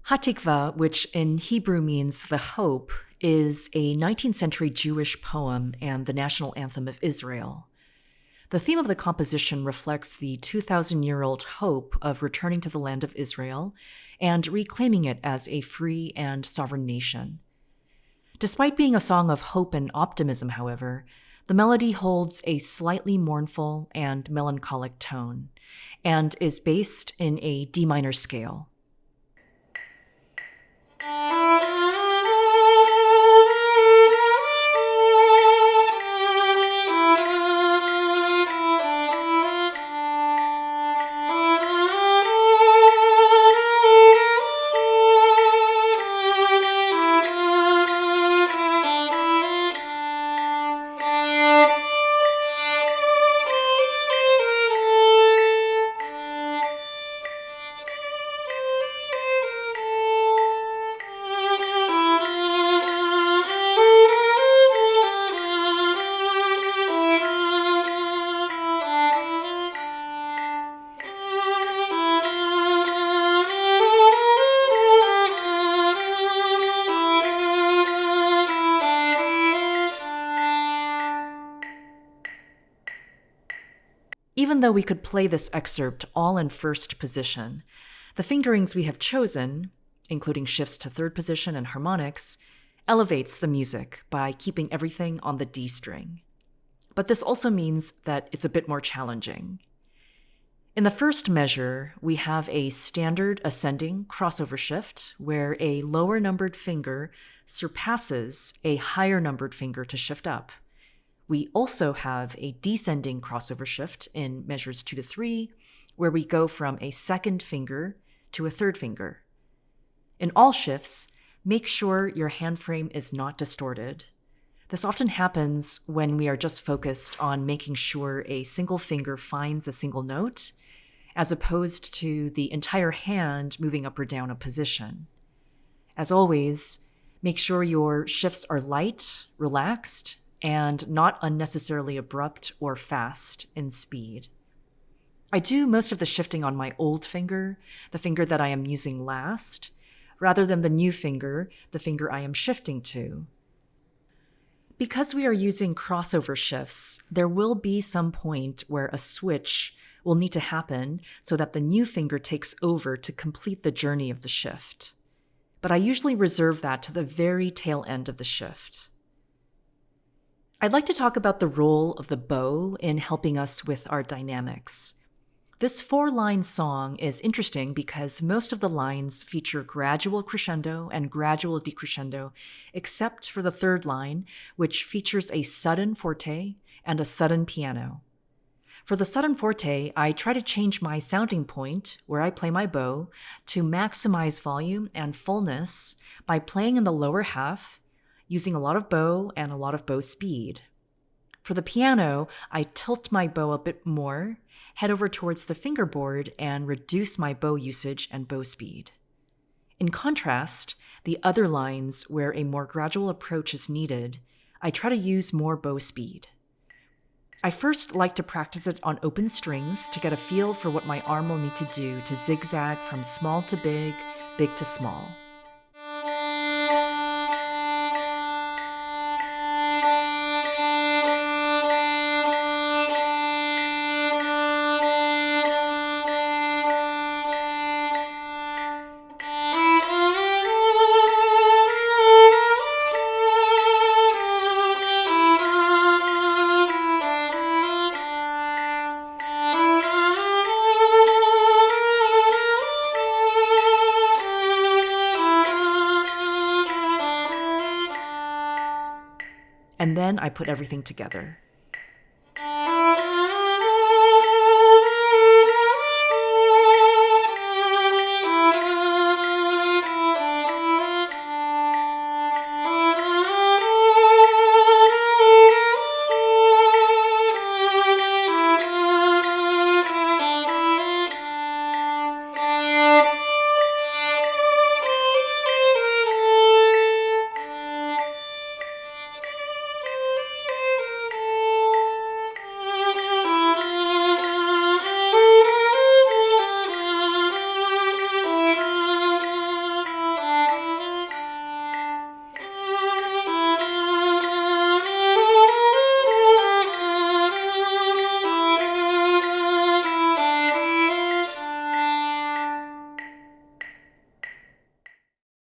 Hatikvah, which in Hebrew means the hope, is a 19th century Jewish poem and the national anthem of Israel. The theme of the composition reflects the 2,000-year-old hope of returning to the land of Israel and reclaiming it as a free and sovereign nation. Despite being a song of hope and optimism, however, the melody holds a slightly mournful and melancholic tone and is based in a D minor scale. Even though we could play this excerpt all in first position, the fingerings we have chosen, including shifts to third position and harmonics, elevates the music by keeping everything on the D string. But this also means that it's a bit more challenging. In the first measure, we have a standard ascending crossover shift where a lower numbered finger surpasses a higher numbered finger to shift up. We also have a descending crossover shift in measures 2 to 3, where we go from a second finger to a third finger. In all shifts, make sure your hand frame is not distorted. This often happens when we are just focused on making sure a single finger finds a single note, as opposed to the entire hand moving up or down a position. As always, make sure your shifts are light, relaxed, and not unnecessarily abrupt or fast in speed. I do most of the shifting on my old finger, the finger that I am using last, rather than the new finger, the finger I am shifting to. Because we are using crossover shifts, there will be some point where a switch will need to happen so that the new finger takes over to complete the journey of the shift. But I usually reserve that to the very tail end of the shift. I'd like to talk about the role of the bow in helping us with our dynamics. This 4-line song is interesting because most of the lines feature gradual crescendo and gradual decrescendo, except for the third line, which features a sudden forte and a sudden piano. For the sudden forte, I try to change my sounding point, where I play my bow, to maximize volume and fullness by playing in the lower half, using a lot of bow and a lot of bow speed. For the piano, I tilt my bow a bit more, head over towards the fingerboard, and reduce my bow usage and bow speed. In contrast, the other lines where a more gradual approach is needed, I try to use more bow speed. I first like to practice it on open strings to get a feel for what my arm will need to do to zigzag from small to big, big to small. And then I put everything together.